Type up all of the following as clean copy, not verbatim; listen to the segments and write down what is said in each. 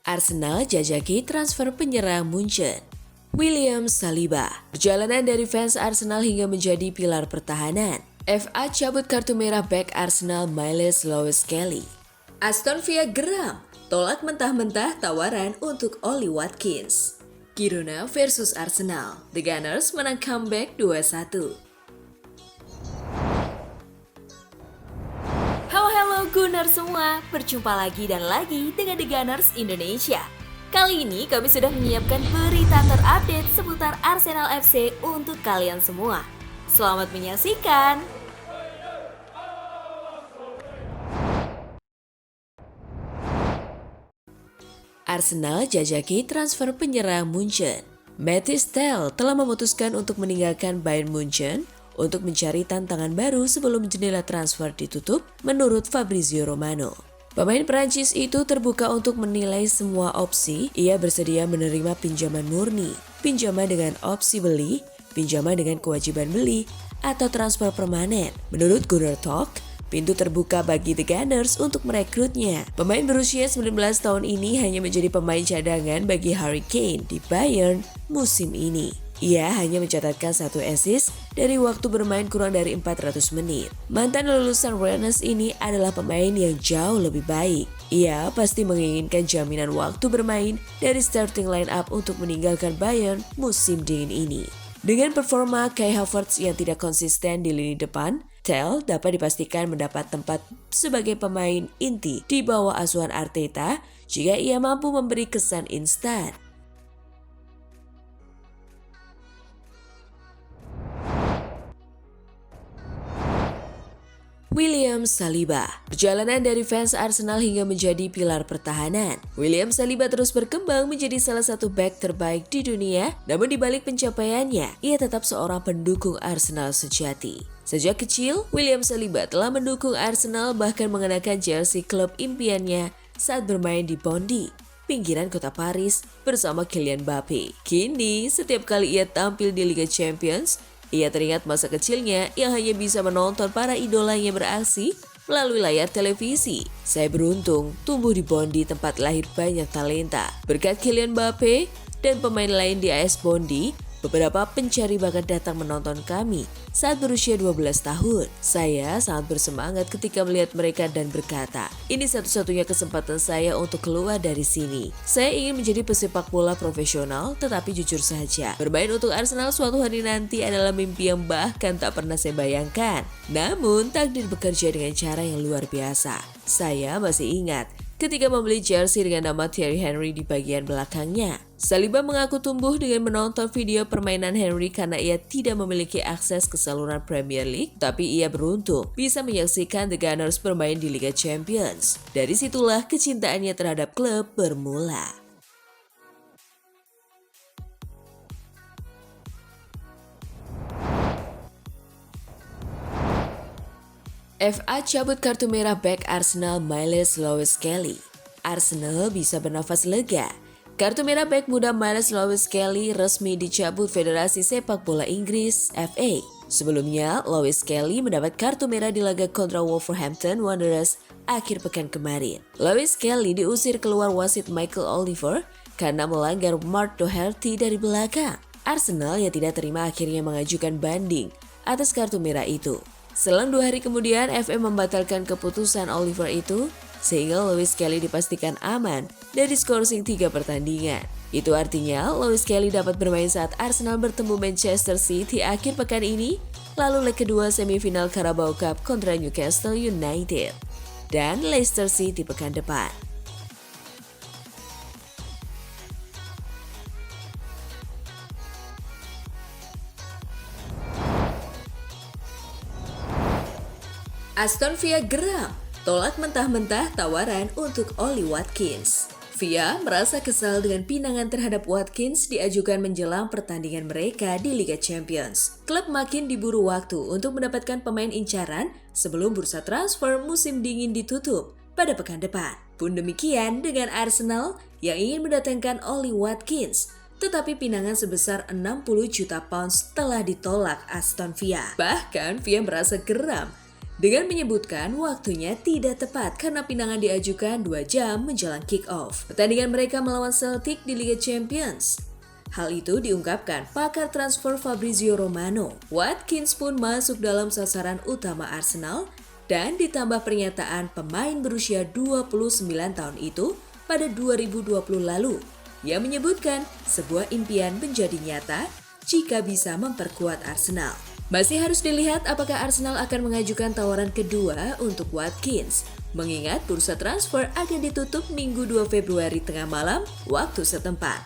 Arsenal jajaki transfer penyerang Munchen. William Saliba, perjalanan dari fans Arsenal hingga menjadi pilar pertahanan. FA cabut kartu merah bek Arsenal Miles Lewis-Kelly. Aston Villa geram, tolak mentah-mentah tawaran untuk Oli Watkins. Girona versus Arsenal, The Gunners menang comeback 2-1. Halo Gunner semua, berjumpa lagi dan lagi dengan The Gunners Indonesia. Kali ini kami sudah menyiapkan berita terupdate seputar Arsenal FC untuk kalian semua. Selamat menyaksikan! Arsenal jajaki transfer penyerang Munchen. Mathys Tel telah memutuskan untuk meninggalkan Bayern Munchen untuk mencari tantangan baru sebelum jendela transfer ditutup, menurut Fabrizio Romano. Pemain Prancis itu terbuka untuk menilai semua opsi. Ia bersedia menerima pinjaman murni, pinjaman dengan opsi beli, pinjaman dengan kewajiban beli, atau transfer permanen. Menurut Gunnar Talk, pintu terbuka bagi The Gunners untuk merekrutnya. Pemain berusia 19 tahun ini hanya menjadi pemain cadangan bagi Harry Kane di Bayern musim ini. Ia hanya mencatatkan 1 assist dari waktu bermain kurang dari 400 menit. Mantan lulusan Rennes ini adalah pemain yang jauh lebih baik. Ia pasti menginginkan jaminan waktu bermain dari starting line up untuk meninggalkan Bayern musim dingin ini. Dengan performa Kai Havertz yang tidak konsisten di lini depan, Tel dapat dipastikan mendapat tempat sebagai pemain inti di bawah asuhan Arteta jika ia mampu memberi kesan instan. William Saliba, perjalanan dari fans Arsenal hingga menjadi pilar pertahanan. William Saliba terus berkembang menjadi salah satu bek terbaik di dunia, namun di balik pencapaiannya, ia tetap seorang pendukung Arsenal sejati. Sejak kecil, William Saliba telah mendukung Arsenal bahkan mengenakan jersey klub impiannya saat bermain di Bondy, pinggiran kota Paris bersama Kylian Mbappe. Kini, setiap kali ia tampil di Liga Champions, ia teringat masa kecilnya yang hanya bisa menonton para idolanya beraksi melalui layar televisi. Saya beruntung tumbuh di Bondy, tempat lahir banyak talenta. Berkat Kylian Mbappe dan pemain lain di AS Bondy, beberapa pencari bakat datang menonton kami saat berusia 12 tahun. Saya sangat bersemangat ketika melihat mereka dan berkata, ini satu-satunya kesempatan saya untuk keluar dari sini. Saya ingin menjadi pesepak bola profesional, tetapi jujur saja, bermain untuk Arsenal suatu hari nanti adalah mimpi yang bahkan tak pernah saya bayangkan. Namun, takdir bekerja dengan cara yang luar biasa. Saya masih ingat ketika membeli jersey dengan nama Thierry Henry di bagian belakangnya. Saliba mengaku tumbuh dengan menonton video permainan Henry karena ia tidak memiliki akses ke saluran Premier League, tapi ia beruntung bisa menyaksikan The Gunners bermain di Liga Champions. Dari situlah kecintaannya terhadap klub bermula. FA cabut kartu merah bek Arsenal Miles Lewis-Kelly. Arsenal bisa bernafas lega. Kartu merah bek muda Miles Lewis-Kelly resmi dicabut Federasi Sepak Bola Inggris (FA). Sebelumnya, Lewis-Kelly mendapat kartu merah di laga kontra Wolverhampton Wanderers akhir pekan kemarin. Lewis-Kelly diusir keluar wasit Michael Oliver karena melanggar Mark Doherty dari belakang. Arsenal yang tidak terima akhirnya mengajukan banding atas kartu merah itu. Selang 2 hari kemudian, FA membatalkan keputusan Oliver itu, sehingga Lewis-Kelly dipastikan aman dari skorsing 3 pertandingan. Itu artinya Lewis-Kelly dapat bermain saat Arsenal bertemu Manchester City akhir pekan ini, lalu leg kedua semifinal Carabao Cup kontra Newcastle United, dan Leicester City pekan depan. Aston Villa geram, tolak mentah-mentah tawaran untuk Oli Watkins. Villa merasa kesal dengan pinangan terhadap Watkins diajukan menjelang pertandingan mereka di Liga Champions. Klub makin diburu waktu untuk mendapatkan pemain incaran sebelum bursa transfer musim dingin ditutup pada pekan depan. Pun demikian dengan Arsenal yang ingin mendatangkan Oli Watkins, tetapi pinangan sebesar 60 juta pounds telah ditolak Aston Villa. Bahkan Villa merasa geram dengan menyebutkan waktunya tidak tepat karena pinangan diajukan 2 jam menjelang kick-off pertandingan mereka melawan Celtic di Liga Champions. Hal itu diungkapkan pakar transfer Fabrizio Romano. Watkins pun masuk dalam sasaran utama Arsenal dan ditambah pernyataan pemain berusia 29 tahun itu pada 2020 lalu yang menyebutkan sebuah impian menjadi nyata jika bisa memperkuat Arsenal. Masih harus dilihat apakah Arsenal akan mengajukan tawaran kedua untuk Watkins, mengingat bursa transfer akan ditutup Minggu 2 Februari tengah malam waktu setempat.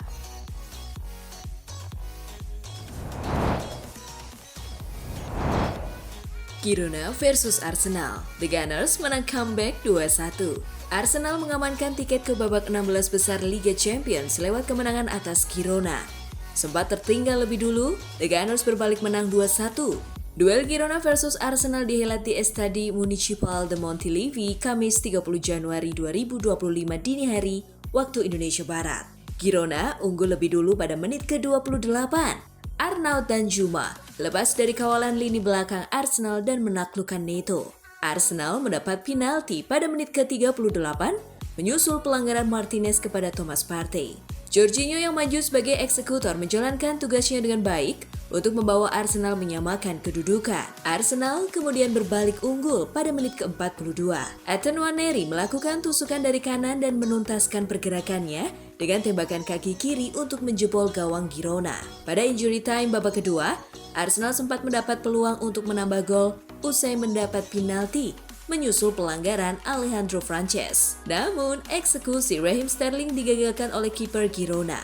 Girona versus Arsenal. The Gunners menang comeback 2-1. Arsenal mengamankan tiket ke babak 16 besar Liga Champions lewat kemenangan atas Girona. Sempat tertinggal lebih dulu, The Gunners berbalik menang 2-1. Duel Girona versus Arsenal dihelat di Estadi Municipal de Montilivi Kamis 30 Januari 2025 dini hari waktu Indonesia Barat. Girona unggul lebih dulu pada menit ke-28. Arnaud Danjuma lepas dari kawalan lini belakang Arsenal dan menaklukkan Neto. Arsenal mendapat penalti pada menit ke-38 menyusul pelanggaran Martinez kepada Thomas Partey. Jorginho yang maju sebagai eksekutor menjalankan tugasnya dengan baik untuk membawa Arsenal menyamakan kedudukan. Arsenal kemudian berbalik unggul pada menit ke-42. Ethan Nwaneri melakukan tusukan dari kanan dan menuntaskan pergerakannya dengan tembakan kaki kiri untuk menjebol gawang Girona. Pada injury time babak kedua, Arsenal sempat mendapat peluang untuk menambah gol usai mendapat penalti menyusul pelanggaran Alejandro Frances. Namun, eksekusi Raheem Sterling digagalkan oleh kiper Girona.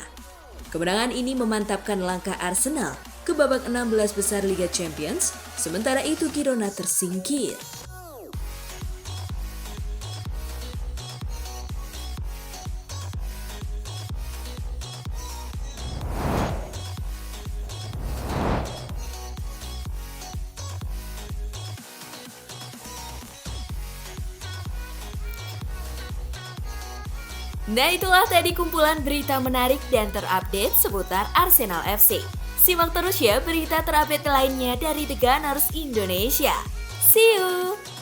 Kemenangan ini memantapkan langkah Arsenal ke babak 16 besar Liga Champions, sementara itu Girona tersingkir. Nah, itulah tadi kumpulan berita menarik dan terupdate seputar Arsenal FC. Simak terus ya berita terupdate lainnya dari The Gunners Indonesia. See you!